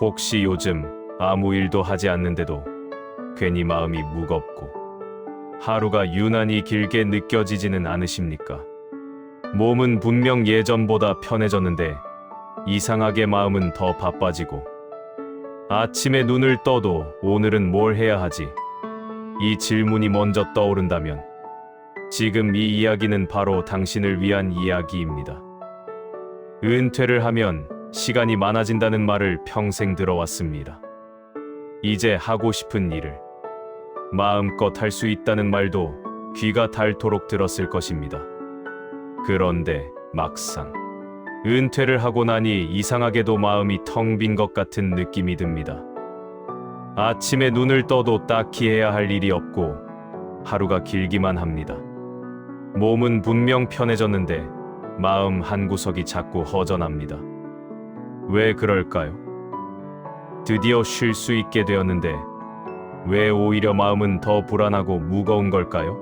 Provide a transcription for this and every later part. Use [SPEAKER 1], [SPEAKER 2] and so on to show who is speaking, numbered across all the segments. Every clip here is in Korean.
[SPEAKER 1] 혹시 요즘 아무 일도 하지 않는데도 괜히 마음이 무겁고 하루가 유난히 길게 느껴지지는 않으십니까? 몸은 분명 예전보다 편해졌는데 이상하게 마음은 더 바빠지고 아침에 눈을 떠도 오늘은 뭘 해야 하지? 이 질문이 먼저 떠오른다면 지금 이 이야기는 바로 당신을 위한 이야기입니다. 은퇴를 하면 시간이 많아진다는 말을 평생 들어왔습니다. 이제 하고 싶은 일을 마음껏 할 수 있다는 말도 귀가 닳도록 들었을 것입니다. 그런데 막상 은퇴를 하고 나니 이상하게도 마음이 텅 빈 것 같은 느낌이 듭니다. 아침에 눈을 떠도 딱히 해야 할 일이 없고 하루가 길기만 합니다. 몸은 분명 편해졌는데 마음 한구석이 자꾸 허전합니다. 왜 그럴까요? 드디어 쉴 수 있게 되었는데 왜 오히려 마음은 더 불안하고 무거운 걸까요?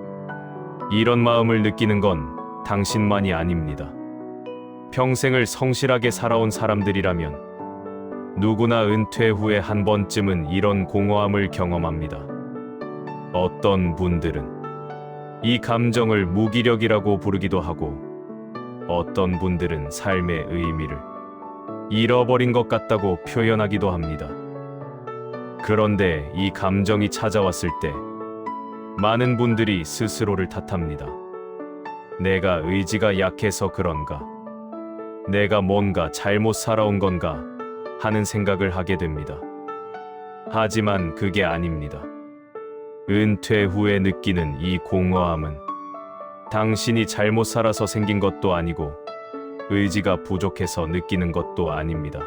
[SPEAKER 1] 이런 마음을 느끼는 건 당신만이 아닙니다. 평생을 성실하게 살아온 사람들이라면 누구나 은퇴 후에 한 번쯤은 이런 공허함을 경험합니다. 어떤 분들은 이 감정을 무기력이라고 부르기도 하고 어떤 분들은 삶의 의미를 잃어버린 것 같다고 표현하기도 합니다. 그런데 이 감정이 찾아왔을 때 많은 분들이 스스로를 탓합니다. 내가 의지가 약해서 그런가? 내가 뭔가 잘못 살아온 건가? 하는 생각을 하게 됩니다. 하지만 그게 아닙니다. 은퇴 후에 느끼는 이 공허함은 당신이 잘못 살아서 생긴 것도 아니고 의지가 부족해서 느끼는 것도 아닙니다.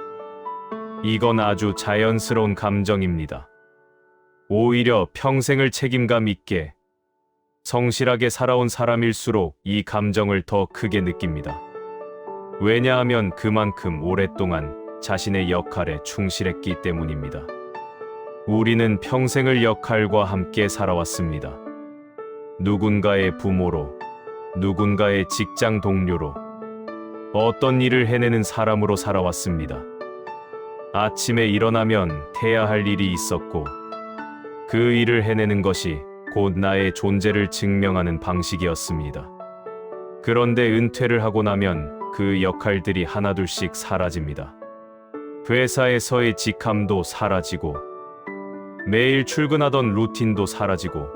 [SPEAKER 1] 이건 아주 자연스러운 감정입니다. 오히려 평생을 책임감 있게 성실하게 살아온 사람일수록 이 감정을 더 크게 느낍니다. 왜냐하면 그만큼 오랫동안 자신의 역할에 충실했기 때문입니다. 우리는 평생을 역할과 함께 살아왔습니다. 누군가의 부모로, 누군가의 직장 동료로, 어떤 일을 해내는 사람으로 살아왔습니다. 아침에 일어나면 해야 할 일이 있었고 그 일을 해내는 것이 곧 나의 존재를 증명하는 방식이었습니다. 그런데 은퇴를 하고 나면 그 역할들이 하나둘씩 사라집니다. 회사에서의 직함도 사라지고 매일 출근하던 루틴도 사라지고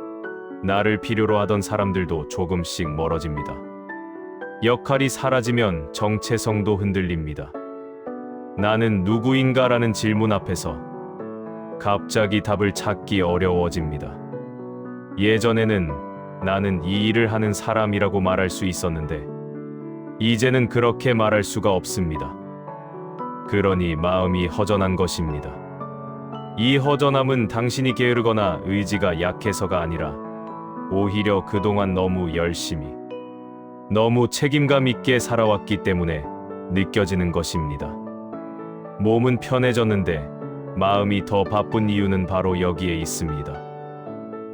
[SPEAKER 1] 나를 필요로 하던 사람들도 조금씩 멀어집니다. 역할이 사라지면 정체성도 흔들립니다. 나는 누구인가라는 질문 앞에서 갑자기 답을 찾기 어려워집니다. 예전에는 나는 이 일을 하는 사람이라고 말할 수 있었는데 이제는 그렇게 말할 수가 없습니다. 그러니 마음이 허전한 것입니다. 이 허전함은 당신이 게으르거나 의지가 약해서가 아니라 오히려 그동안 너무 열심히, 너무 책임감 있게 살아왔기 때문에 느껴지는 것입니다. 몸은 편해졌는데 마음이 더 바쁜 이유는 바로 여기에 있습니다.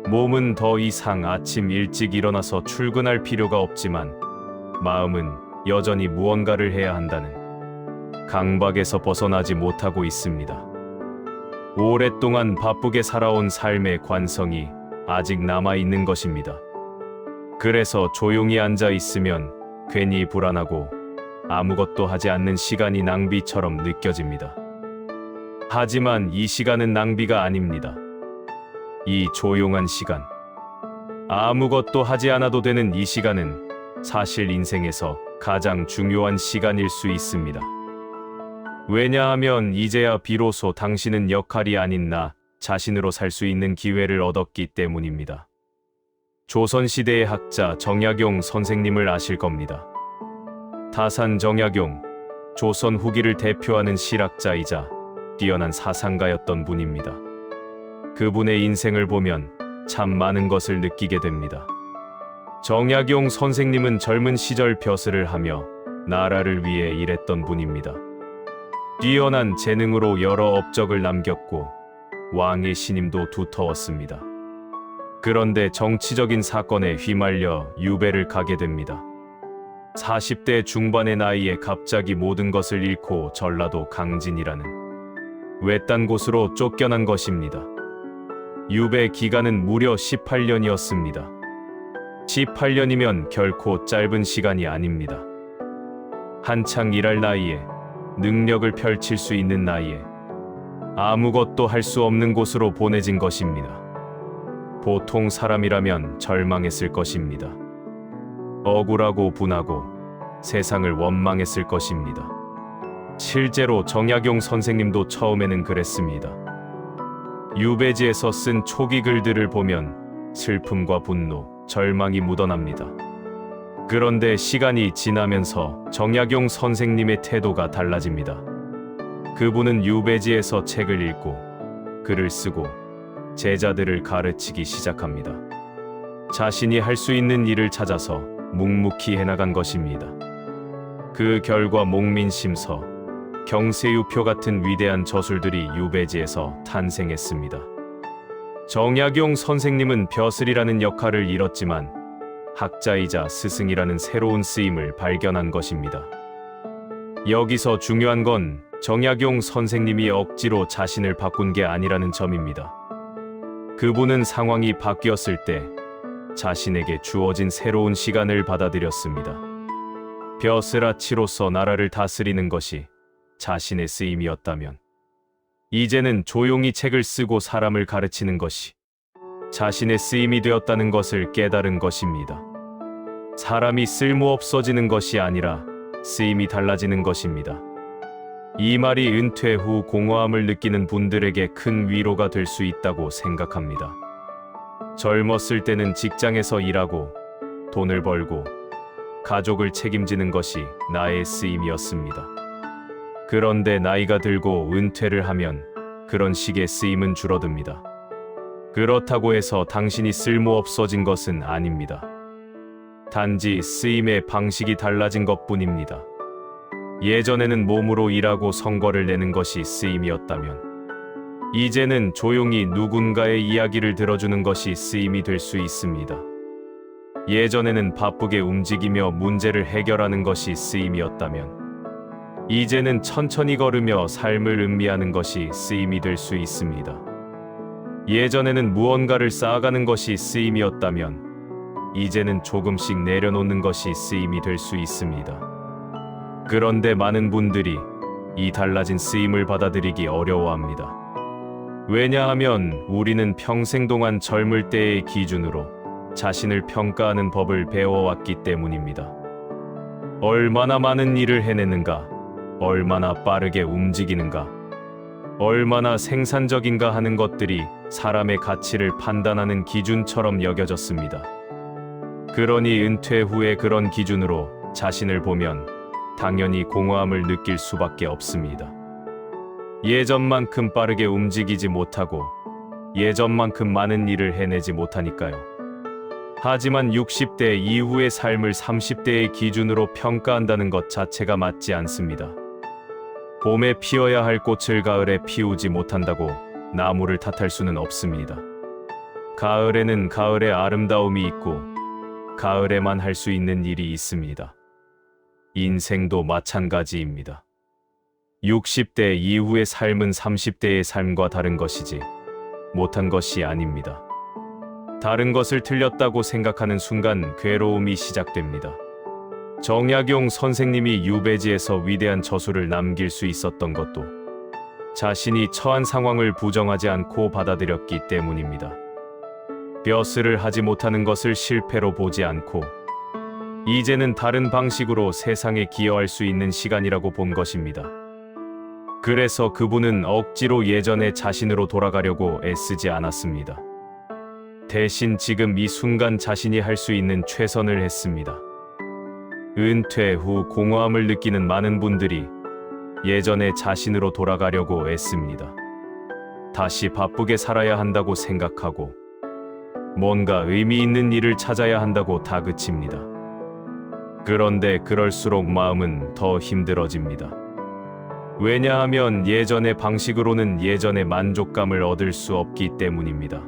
[SPEAKER 1] 몸은 더 이상 아침 일찍 일어나서 출근할 필요가 없지만 마음은 여전히 무언가를 해야 한다는 강박에서 벗어나지 못하고 있습니다. 오랫동안 바쁘게 살아온 삶의 관성이 아직 남아있는 것입니다. 그래서 조용히 앉아 있으면 괜히 불안하고 아무것도 하지 않는 시간이 낭비처럼 느껴집니다. 하지만 이 시간은 낭비가 아닙니다. 이 조용한 시간, 아무것도 하지 않아도 되는 이 시간은 사실 인생에서 가장 중요한 시간일 수 있습니다. 왜냐하면 이제야 비로소 당신은 역할이 아닌 나 자신으로 살 수 있는 기회를 얻었기 때문입니다. 조선시대의 학자 정약용 선생님을 아실 겁니다. 다산 정약용, 조선 후기를 대표하는 실학자이자 뛰어난 사상가였던 분입니다. 그분의 인생을 보면 참 많은 것을 느끼게 됩니다. 정약용 선생님은 젊은 시절 벼슬을 하며 나라를 위해 일했던 분입니다. 뛰어난 재능으로 여러 업적을 남겼고 왕의 신임도 두터웠습니다. 그런데 정치적인 사건에 휘말려 유배를 가게 됩니다. 40대 중반의 나이에 갑자기 모든 것을 잃고 전라도 강진이라는 외딴 곳으로 쫓겨난 것입니다. 유배 기간은 무려 18년이었습니다. 18년이면 결코 짧은 시간이 아닙니다. 한창 일할 나이에, 능력을 펼칠 수 있는 나이에 아무것도 할 수 없는 곳으로 보내진 것입니다. 보통 사람이라면 절망했을 것입니다. 억울하고 분하고 세상을 원망했을 것입니다. 실제로 정약용 선생님도 처음에는 그랬습니다. 유배지에서 쓴 초기 글들을 보면 슬픔과 분노, 절망이 묻어납니다. 그런데 시간이 지나면서 정약용 선생님의 태도가 달라집니다. 그분은 유배지에서 책을 읽고 글을 쓰고 제자들을 가르치기 시작합니다. 자신이 할 수 있는 일을 찾아서 묵묵히 해나간 것입니다. 그 결과 목민심서, 경세유표 같은 위대한 저술들이 유배지에서 탄생했습니다. 정약용 선생님은 벼슬이라는 역할을 잃었지만 학자이자 스승이라는 새로운 쓰임을 발견한 것입니다. 여기서 중요한 건 정약용 선생님이 억지로 자신을 바꾼 게 아니라는 점입니다. 그분은 상황이 바뀌었을 때 자신에게 주어진 새로운 시간을 받아들였습니다. 벼슬아치로서 나라를 다스리는 것이 자신의 쓰임이었다면 이제는 조용히 책을 쓰고 사람을 가르치는 것이 자신의 쓰임이 되었다는 것을 깨달은 것입니다. 사람이 쓸모없어지는 것이 아니라 쓰임이 달라지는 것입니다. 이 말이 은퇴 후 공허함을 느끼는 분들에게 큰 위로가 될 수 있다고 생각합니다. 젊었을 때는 직장에서 일하고 돈을 벌고 가족을 책임지는 것이 나의 쓰임이었습니다. 그런데 나이가 들고 은퇴를 하면 그런 식의 쓰임은 줄어듭니다. 그렇다고 해서 당신이 쓸모없어진 것은 아닙니다. 단지 쓰임의 방식이 달라진 것뿐입니다. 예전에는 몸으로 일하고 성과를 내는 것이 쓰임이었다면 이제는 조용히 누군가의 이야기를 들어주는 것이 쓰임이 될 수 있습니다. 예전에는 바쁘게 움직이며 문제를 해결하는 것이 쓰임이었다면 이제는 천천히 걸으며 삶을 음미하는 것이 쓰임이 될 수 있습니다. 예전에는 무언가를 쌓아가는 것이 쓰임이었다면 이제는 조금씩 내려놓는 것이 쓰임이 될 수 있습니다. 그런데 많은 분들이 이 달라진 쓰임을 받아들이기 어려워합니다. 왜냐하면 우리는 평생 동안 젊을 때의 기준으로 자신을 평가하는 법을 배워왔기 때문입니다. 얼마나 많은 일을 해내는가, 얼마나 빠르게 움직이는가, 얼마나 생산적인가 하는 것들이 사람의 가치를 판단하는 기준처럼 여겨졌습니다. 그러니 은퇴 후에 그런 기준으로 자신을 보면 당연히 공허함을 느낄 수밖에 없습니다. 예전만큼 빠르게 움직이지 못하고 예전만큼 많은 일을 해내지 못하니까요. 하지만 60대 이후의 삶을 30대의 기준으로 평가한다는 것 자체가 맞지 않습니다. 봄에 피어야 할 꽃을 가을에 피우지 못한다고 나무를 탓할 수는 없습니다. 가을에는 가을의 아름다움이 있고 가을에만 할 수 있는 일이 있습니다. 인생도 마찬가지입니다. 60대 이후의 삶은 30대의 삶과 다른 것이지 못한 것이 아닙니다. 다른 것을 틀렸다고 생각하는 순간 괴로움이 시작됩니다. 정약용 선생님이 유배지에서 위대한 저술을 남길 수 있었던 것도 자신이 처한 상황을 부정하지 않고 받아들였기 때문입니다. 벼슬을 하지 못하는 것을 실패로 보지 않고 이제는 다른 방식으로 세상에 기여할 수 있는 시간이라고 본 것입니다. 그래서 그분은 억지로 예전의 자신으로 돌아가려고 애쓰지 않았습니다. 대신 지금 이 순간 자신이 할 수 있는 최선을 했습니다. 은퇴 후 공허함을 느끼는 많은 분들이 예전의 자신으로 돌아가려고 애씁니다. 다시 바쁘게 살아야 한다고 생각하고 뭔가 의미 있는 일을 찾아야 한다고 다그칩니다. 그런데 그럴수록 마음은 더 힘들어집니다. 왜냐하면 예전의 방식으로는 예전의 만족감을 얻을 수 없기 때문입니다.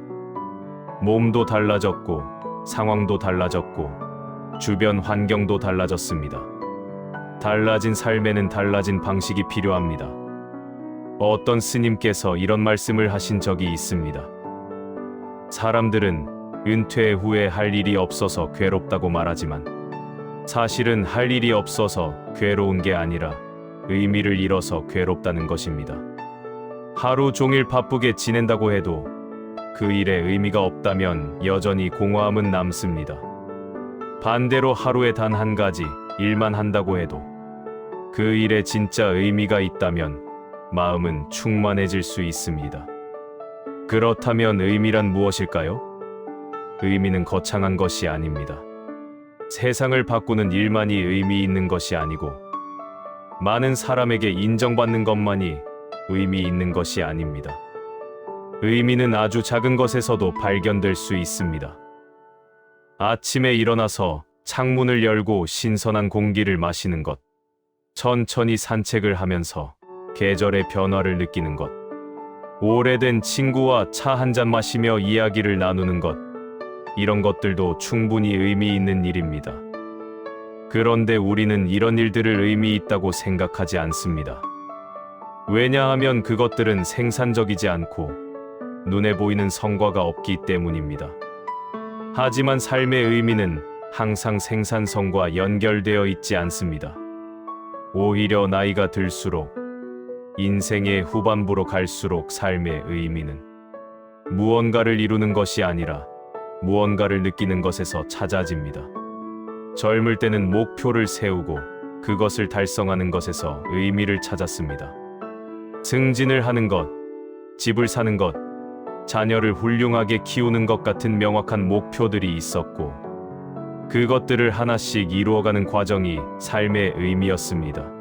[SPEAKER 1] 몸도 달라졌고 상황도 달라졌고 주변 환경도 달라졌습니다. 달라진 삶에는 달라진 방식이 필요합니다. 어떤 스님께서 이런 말씀을 하신 적이 있습니다. 사람들은 은퇴 후에 할 일이 없어서 괴롭다고 말하지만 사실은 할 일이 없어서 괴로운 게 아니라 의미를 잃어서 괴롭다는 것입니다. 하루 종일 바쁘게 지낸다고 해도 그 일에 의미가 없다면 여전히 공허함은 남습니다. 반대로 하루에 단 한 가지 일만 한다고 해도 그 일에 진짜 의미가 있다면 마음은 충만해질 수 있습니다. 그렇다면 의미란 무엇일까요? 의미는 거창한 것이 아닙니다. 세상을 바꾸는 일만이 의미 있는 것이 아니고 많은 사람에게 인정받는 것만이 의미 있는 것이 아닙니다. 의미는 아주 작은 것에서도 발견될 수 있습니다. 아침에 일어나서 창문을 열고 신선한 공기를 마시는 것, 천천히 산책을 하면서 계절의 변화를 느끼는 것, 오래된 친구와 차 한 잔 마시며 이야기를 나누는 것, 이런 것들도 충분히 의미 있는 일입니다. 그런데 우리는 이런 일들을 의미 있다고 생각하지 않습니다. 왜냐하면 그것들은 생산적이지 않고 눈에 보이는 성과가 없기 때문입니다. 하지만 삶의 의미는 항상 생산성과 연결되어 있지 않습니다. 오히려 나이가 들수록 인생의 후반부로 갈수록 삶의 의미는 무언가를 이루는 것이 아니라 무언가를 느끼는 것에서 찾아집니다. 젊을 때는 목표를 세우고 그것을 달성하는 것에서 의미를 찾았습니다. 승진을 하는 것, 집을 사는 것, 자녀를 훌륭하게 키우는 것 같은 명확한 목표들이 있었고 그것들을 하나씩 이루어가는 과정이 삶의 의미였습니다.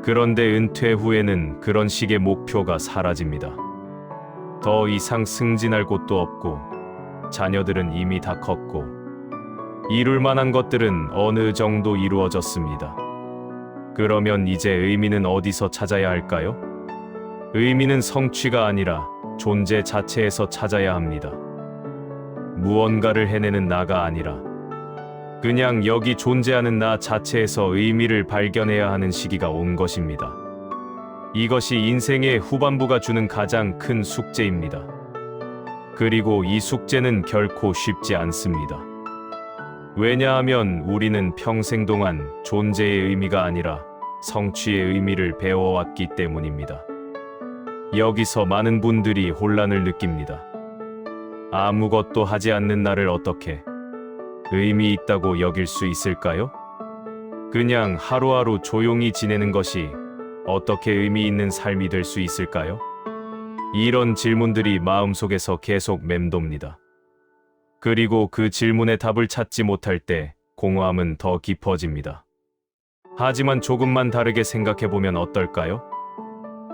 [SPEAKER 1] 그런데 은퇴 후에는 그런 식의 목표가 사라집니다. 더 이상 승진할 곳도 없고 자녀들은 이미 다 컸고 이룰 만한 것들은 어느 정도 이루어졌습니다. 그러면 이제 의미는 어디서 찾아야 할까요? 의미는 성취가 아니라 존재 자체에서 찾아야 합니다. 무언가를 해내는 나가 아니라 그냥 여기 존재하는 나 자체에서 의미를 발견해야 하는 시기가 온 것입니다. 이것이 인생의 후반부가 주는 가장 큰 숙제입니다. 그리고 이 숙제는 결코 쉽지 않습니다. 왜냐하면 우리는 평생 동안 존재의 의미가 아니라 성취의 의미를 배워왔기 때문입니다. 여기서 많은 분들이 혼란을 느낍니다. 아무것도 하지 않는 나를 어떻게 의미 있다고 여길 수 있을까요? 그냥 하루하루 조용히 지내는 것이 어떻게 의미 있는 삶이 될 수 있을까요? 이런 질문들이 마음속에서 계속 맴돕니다. 그리고 그 질문에 답을 찾지 못할 때 공허함은 더 깊어집니다. 하지만 조금만 다르게 생각해보면 어떨까요?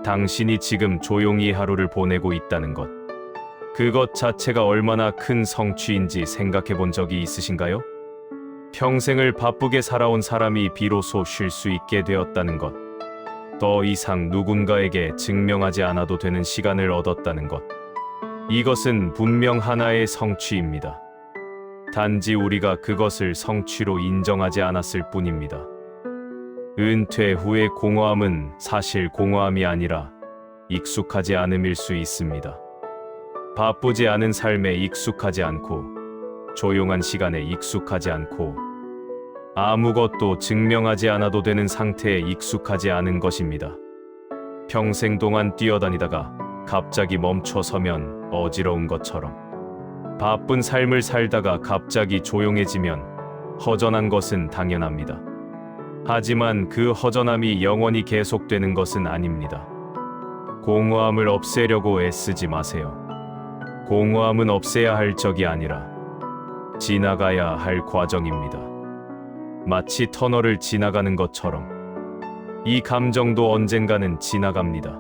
[SPEAKER 1] 당신이 지금 조용히 하루를 보내고 있다는 것, 그것 자체가 얼마나 큰 성취인지 생각해 본 적이 있으신가요? 평생을 바쁘게 살아온 사람이 비로소 쉴 수 있게 되었다는 것, 더 이상 누군가에게 증명하지 않아도 되는 시간을 얻었다는 것, 이것은 분명 하나의 성취입니다. 단지 우리가 그것을 성취로 인정하지 않았을 뿐입니다. 은퇴 후의 공허함은 사실 공허함이 아니라 익숙하지 않음일 수 있습니다. 바쁘지 않은 삶에 익숙하지 않고 조용한 시간에 익숙하지 않고 아무것도 증명하지 않아도 되는 상태에 익숙하지 않은 것입니다. 평생 동안 뛰어다니다가 갑자기 멈춰서면 어지러운 것처럼 바쁜 삶을 살다가 갑자기 조용해지면 허전한 것은 당연합니다. 하지만 그 허전함이 영원히 계속되는 것은 아닙니다. 공허함을 없애려고 애쓰지 마세요. 공허함은 없애야 할 적이 아니라 지나가야 할 과정입니다. 마치 터널을 지나가는 것처럼 이 감정도 언젠가는 지나갑니다.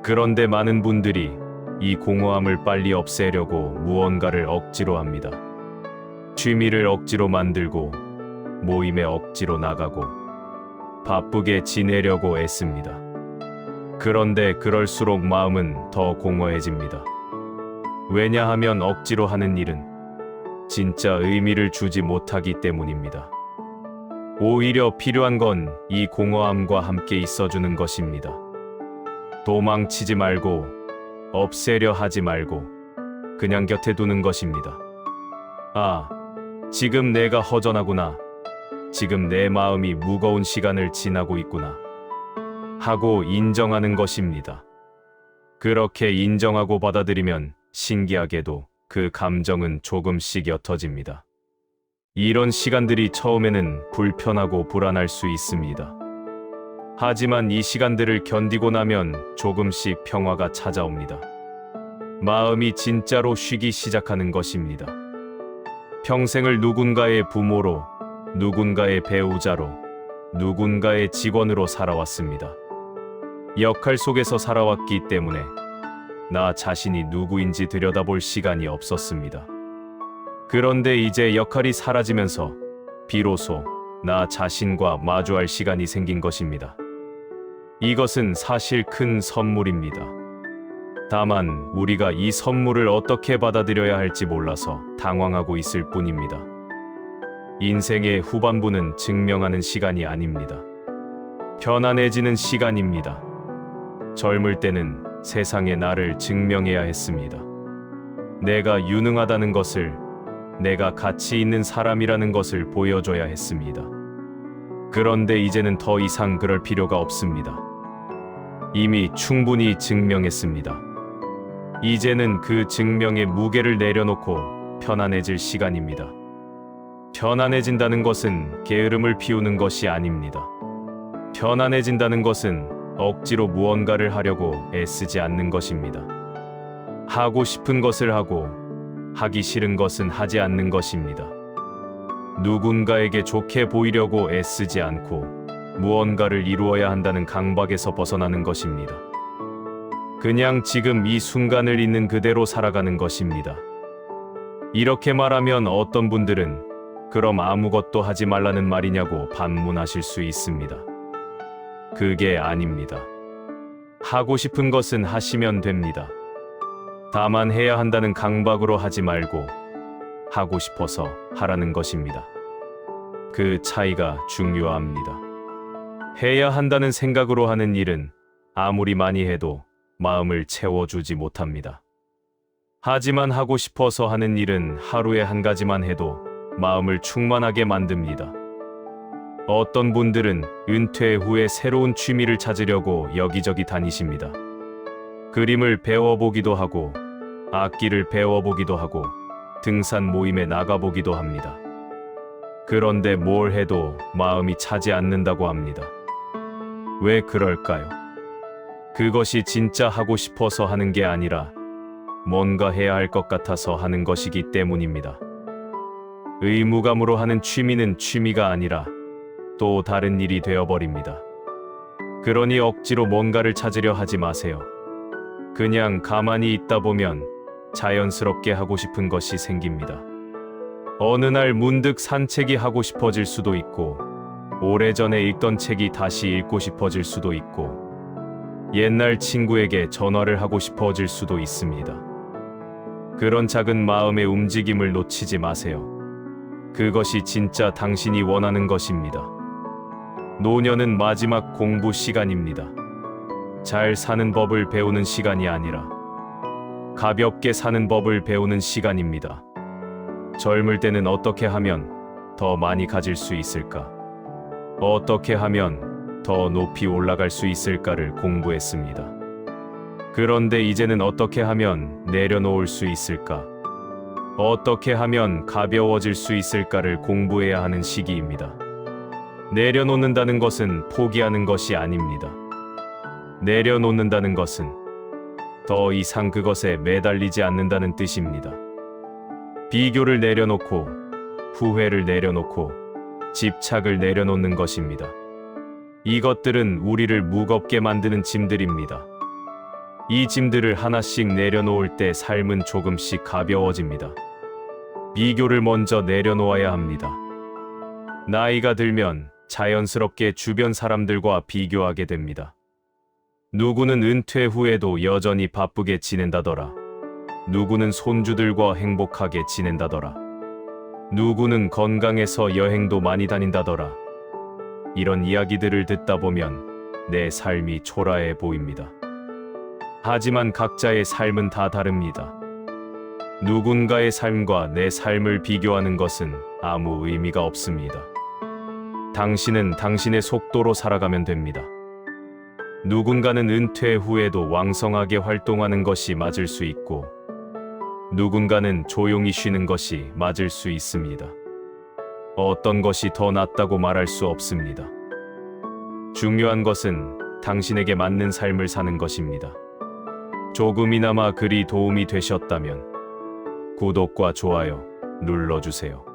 [SPEAKER 1] 그런데 많은 분들이 이 공허함을 빨리 없애려고 무언가를 억지로 합니다. 취미를 억지로 만들고 모임에 억지로 나가고 바쁘게 지내려고 애씁니다. 그런데 그럴수록 마음은 더 공허해집니다. 왜냐하면 억지로 하는 일은 진짜 의미를 주지 못하기 때문입니다. 오히려 필요한 건 이 공허함과 함께 있어주는 것입니다. 도망치지 말고 없애려 하지 말고 그냥 곁에 두는 것입니다. 아, 지금 내가 허전하구나. 지금 내 마음이 무거운 시간을 지나고 있구나. 하고 인정하는 것입니다. 그렇게 인정하고 받아들이면 신기하게도 그 감정은 조금씩 옅어집니다. 이런 시간들이 처음에는 불편하고 불안할 수 있습니다. 하지만 이 시간들을 견디고 나면 조금씩 평화가 찾아옵니다. 마음이 진짜로 쉬기 시작하는 것입니다. 평생을 누군가의 부모로, 누군가의 배우자로, 누군가의 직원으로 살아왔습니다. 역할 속에서 살아왔기 때문에 나 자신이 누구인지 들여다볼 시간이 없었습니다. 그런데 이제 역할이 사라지면서 비로소 나 자신과 마주할 시간이 생긴 것입니다. 이것은 사실 큰 선물입니다. 다만 우리가 이 선물을 어떻게 받아들여야 할지 몰라서 당황하고 있을 뿐입니다. 인생의 후반부는 증명하는 시간이 아닙니다. 편안해지는 시간입니다. 젊을 때는 세상에 나를 증명해야 했습니다. 내가 유능하다는 것을, 내가 가치 있는 사람이라는 것을 보여줘야 했습니다. 그런데 이제는 더 이상 그럴 필요가 없습니다. 이미 충분히 증명했습니다. 이제는 그 증명의 무게를 내려놓고 편안해질 시간입니다. 편안해진다는 것은 게으름을 피우는 것이 아닙니다. 편안해진다는 것은 억지로 무언가를 하려고 애쓰지 않는 것입니다. 하고 싶은 것을 하고 하기 싫은 것은 하지 않는 것입니다. 누군가에게 좋게 보이려고 애쓰지 않고 무언가를 이루어야 한다는 강박에서 벗어나는 것입니다. 그냥 지금 이 순간을 있는 그대로 살아가는 것입니다. 이렇게 말하면 어떤 분들은 그럼 아무것도 하지 말라는 말이냐고 반문하실 수 있습니다. 그게 아닙니다. 하고 싶은 것은 하시면 됩니다. 다만 해야 한다는 강박으로 하지 말고 하고 싶어서 하라는 것입니다. 그 차이가 중요합니다. 해야 한다는 생각으로 하는 일은 아무리 많이 해도 마음을 채워주지 못합니다. 하지만 하고 싶어서 하는 일은 하루에 한 가지만 해도 마음을 충만하게 만듭니다. 어떤 분들은 은퇴 후에 새로운 취미를 찾으려고 여기저기 다니십니다. 그림을 배워보기도 하고, 악기를 배워보기도 하고, 등산 모임에 나가보기도 합니다. 그런데 뭘 해도 마음이 차지 않는다고 합니다. 왜 그럴까요? 그것이 진짜 하고 싶어서 하는 게 아니라 뭔가 해야 할 것 같아서 하는 것이기 때문입니다. 의무감으로 하는 취미는 취미가 아니라 또 다른 일이 되어버립니다. 그러니 억지로 뭔가를 찾으려 하지 마세요. 그냥 가만히 있다 보면 자연스럽게 하고 싶은 것이 생깁니다. 어느 날 문득 산책이 하고 싶어질 수도 있고, 오래전에 읽던 책이 다시 읽고 싶어질 수도 있고, 옛날 친구에게 전화를 하고 싶어질 수도 있습니다. 그런 작은 마음의 움직임을 놓치지 마세요. 그것이 진짜 당신이 원하는 것입니다. 노년은 마지막 공부 시간입니다. 잘 사는 법을 배우는 시간이 아니라 가볍게 사는 법을 배우는 시간입니다. 젊을 때는 어떻게 하면 더 많이 가질 수 있을까? 어떻게 하면 더 높이 올라갈 수 있을까를 공부했습니다. 그런데 이제는 어떻게 하면 내려놓을 수 있을까? 어떻게 하면 가벼워질 수 있을까를 공부해야 하는 시기입니다. 내려놓는다는 것은 포기하는 것이 아닙니다. 내려놓는다는 것은 더 이상 그것에 매달리지 않는다는 뜻입니다. 비교를 내려놓고, 후회를 내려놓고, 집착을 내려놓는 것입니다. 이것들은 우리를 무겁게 만드는 짐들입니다. 이 짐들을 하나씩 내려놓을 때 삶은 조금씩 가벼워집니다. 비교를 먼저 내려놓아야 합니다. 나이가 들면 자연스럽게 주변 사람들과 비교하게 됩니다. 누구는 은퇴 후에도 여전히 바쁘게 지낸다더라. 누구는 손주들과 행복하게 지낸다더라. 누구는 건강해서 여행도 많이 다닌다더라. 이런 이야기들을 듣다 보면 내 삶이 초라해 보입니다. 하지만 각자의 삶은 다 다릅니다. 누군가의 삶과 내 삶을 비교하는 것은 아무 의미가 없습니다. 당신은 당신의 속도로 살아가면 됩니다. 누군가는 은퇴 후에도 왕성하게 활동하는 것이 맞을 수 있고, 누군가는 조용히 쉬는 것이 맞을 수 있습니다. 어떤 것이 더 낫다고 말할 수 없습니다. 중요한 것은 당신에게 맞는 삶을 사는 것입니다. 조금이나마 글이 도움이 되셨다면 구독과 좋아요 눌러주세요.